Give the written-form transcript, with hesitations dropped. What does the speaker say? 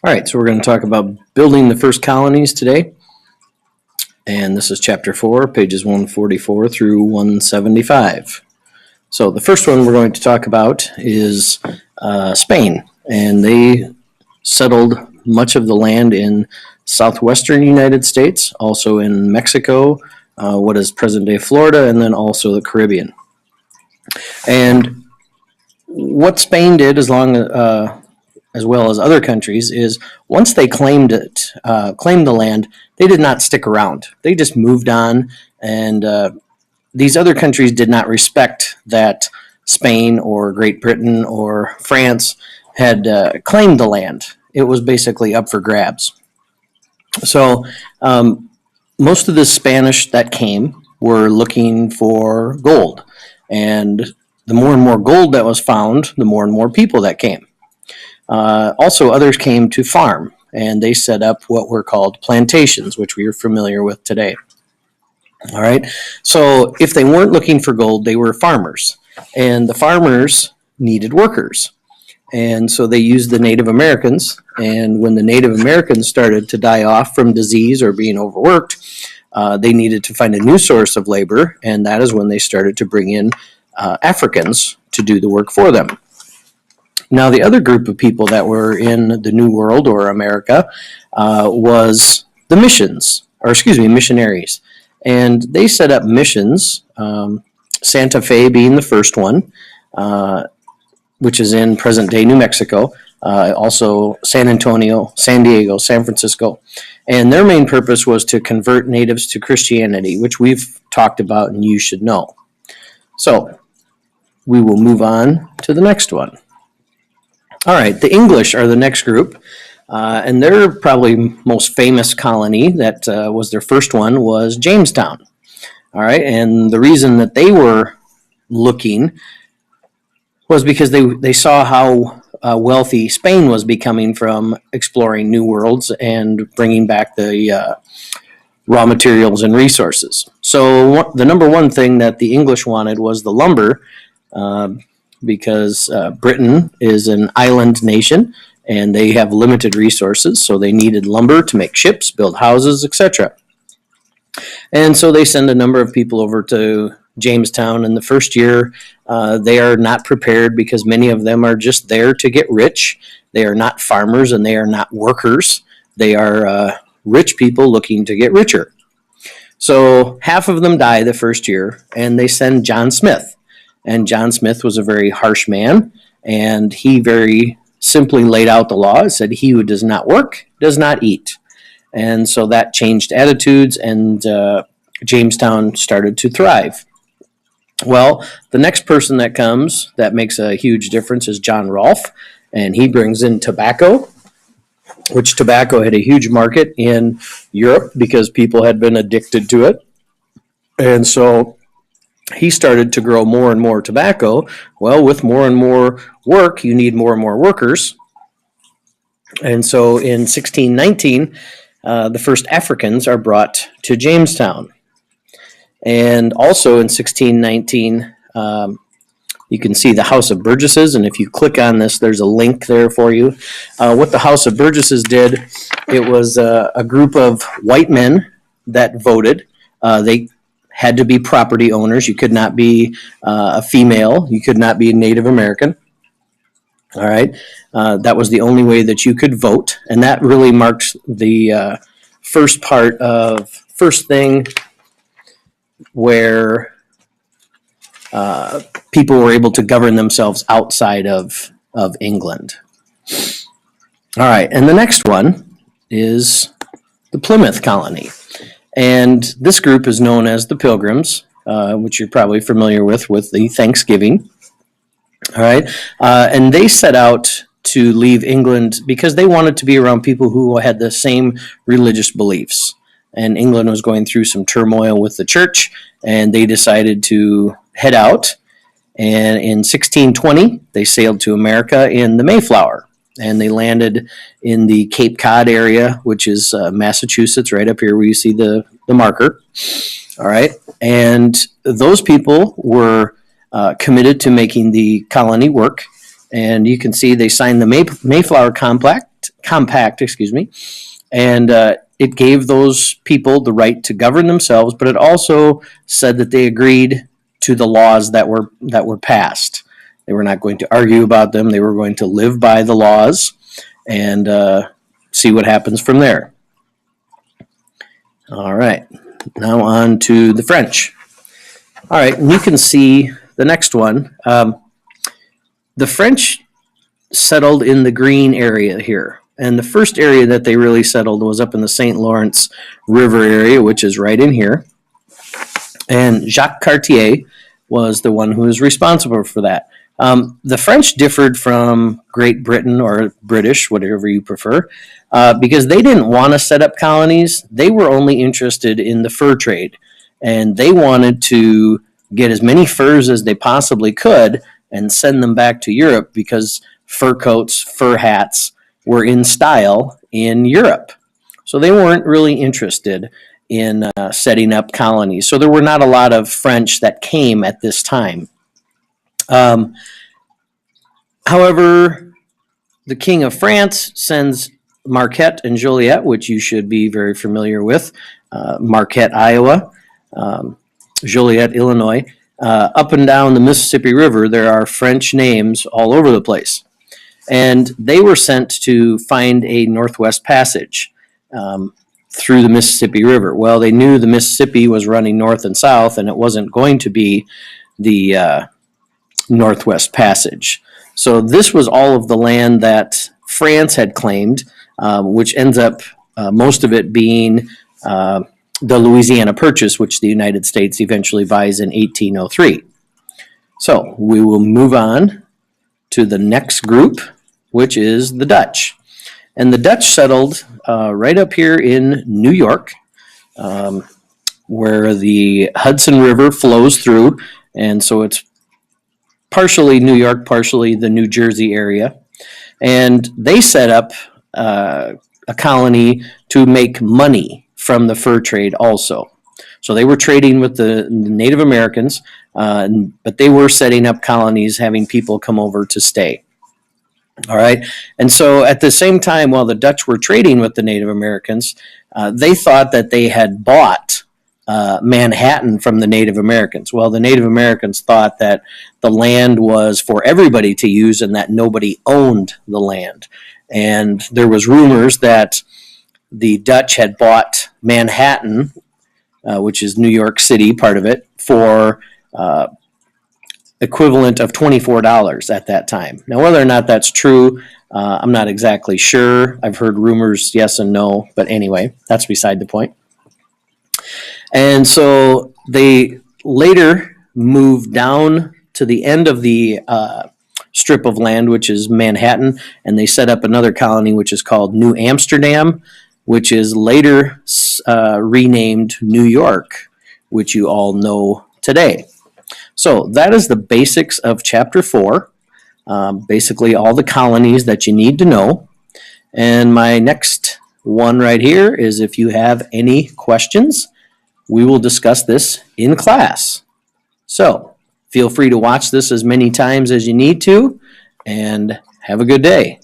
All right, so we're going to talk about building the first colonies today. And this is chapter 4, pages 144 through 175. So the first one we're going to talk about is Spain. And they settled much of the land in southwestern United States, also in Mexico, what is present-day Florida, and then also the Caribbean. And what Spain did, as well as other countries, is once they claimed the land, they did not stick around. They just moved on, and these other countries did not respect that Spain or Great Britain or France had claimed the land. It was basically up for grabs. So most of the Spanish that came were looking for gold, and the more and more gold that was found, the more and more people that came. Also, others came to farm, and they set up what were called plantations, which we are familiar with today. All right. So if they weren't looking for gold, they were farmers, and the farmers needed workers. And so they used the Native Americans, and when the Native Americans started to die off from disease or being overworked, they needed to find a new source of labor, and that is when they started to bring in Africans to do the work for them. Now, the other group of people that were in the New World or America was the missionaries. And they set up missions, Santa Fe being the first one, which is in present-day New Mexico, also San Antonio, San Diego, San Francisco. And their main purpose was to convert natives to Christianity, which we've talked about and you should know. So, we will move on to the next one. All right, the English are the next group, and their probably most famous colony that was their first one was Jamestown. All right, and the reason that they were looking was because they saw how wealthy Spain was becoming from exploring new worlds and bringing back the raw materials and resources. So the number one thing that the English wanted was the lumber, because Britain is an island nation and they have limited resources, so they needed lumber to make ships, build houses, etc. And so they send a number of people over to Jamestown. In the first year, they are not prepared because many of them are just there to get rich. They are not farmers and they are not workers. They are rich people looking to get richer. So half of them die the first year, and they send John Smith. And John Smith was a very harsh man, and he very simply laid out the law. It said, he who does not work does not eat. And so that changed attitudes, and Jamestown started to thrive. Well, the next person that comes that makes a huge difference is John Rolfe, and he brings in tobacco, which tobacco had a huge market in Europe because people had been addicted to it. And so he started to grow more and more tobacco. Well, with more and more work, you need more and more workers. And so in 1619, the first Africans are brought to Jamestown. And also in 1619, you can see the House of Burgesses, and if you click on this, there's a link there for you. What the House of Burgesses did, it was a group of white men that voted. They had to be property owners. You could not be a female. You could not be a Native American. All right. That was the only way that you could vote. And that really marked the first thing where people were able to govern themselves outside of England. All right. And the next one is the Plymouth colony. And this group is known as the Pilgrims, which you're probably familiar with the Thanksgiving. All right. And they set out to leave England because they wanted to be around people who had the same religious beliefs. And England was going through some turmoil with the church, and they decided to head out. And in 1620, they sailed to America in the Mayflower. And they landed in the Cape Cod area, which is Massachusetts, right up here where you see the marker. All right. And those people were committed to making the colony work. And you can see they signed the Mayflower Compact, and it gave those people the right to govern themselves, but it also said that they agreed to the laws that were passed. They were not going to argue about them. They were going to live by the laws and see what happens from there. All right, now on to the French. All right, and you can see the next one. The French settled in the green area here. And the first area that they really settled was up in the St. Lawrence River area, which is right in here. And Jacques Cartier was the one who was responsible for that. The French differed from Great Britain, or British, whatever you prefer, because they didn't want to set up colonies. They were only interested in the fur trade. And they wanted to get as many furs as they possibly could and send them back to Europe, because fur coats, fur hats were in style in Europe. So they weren't really interested in setting up colonies. So there were not a lot of French that came at this time. However, the King of France sends Marquette and Joliet, which you should be very familiar with, Marquette, Iowa, Joliet, Illinois. Up and down the Mississippi River, there are French names all over the place. And they were sent to find a Northwest Passage through the Mississippi River. Well, they knew the Mississippi was running north and south, and it wasn't going to be the Northwest Passage. So this was all of the land that France had claimed, which ends up, most of it being the Louisiana Purchase, which the United States eventually buys in 1803. So we will move on to the next group, which is the Dutch. And the Dutch settled right up here in New York, where the Hudson River flows through, and so it's partially New York, partially the New Jersey area. And they set up a colony to make money from the fur trade also. So they were trading with the Native Americans, but they were setting up colonies, having people come over to stay. All right. And so at the same time, while the Dutch were trading with the Native Americans, they thought that they had bought Manhattan from the Native Americans. Well, the Native Americans thought that the land was for everybody to use and that nobody owned the land. And there was rumors that the Dutch had bought Manhattan, which is New York City, part of it, for equivalent of $24 at that time. Now, whether or not that's true, I'm not exactly sure. I've heard rumors, yes and no, but anyway, that's beside the point. And so they later moved down to the end of the strip of land, which is Manhattan, and they set up another colony, which is called New Amsterdam, which is later renamed New York, which you all know today. So that is the basics of Chapter 4, basically all the colonies that you need to know. And my next one right here is, if you have any questions, we will discuss this in class. So feel free to watch this as many times as you need to, and have a good day.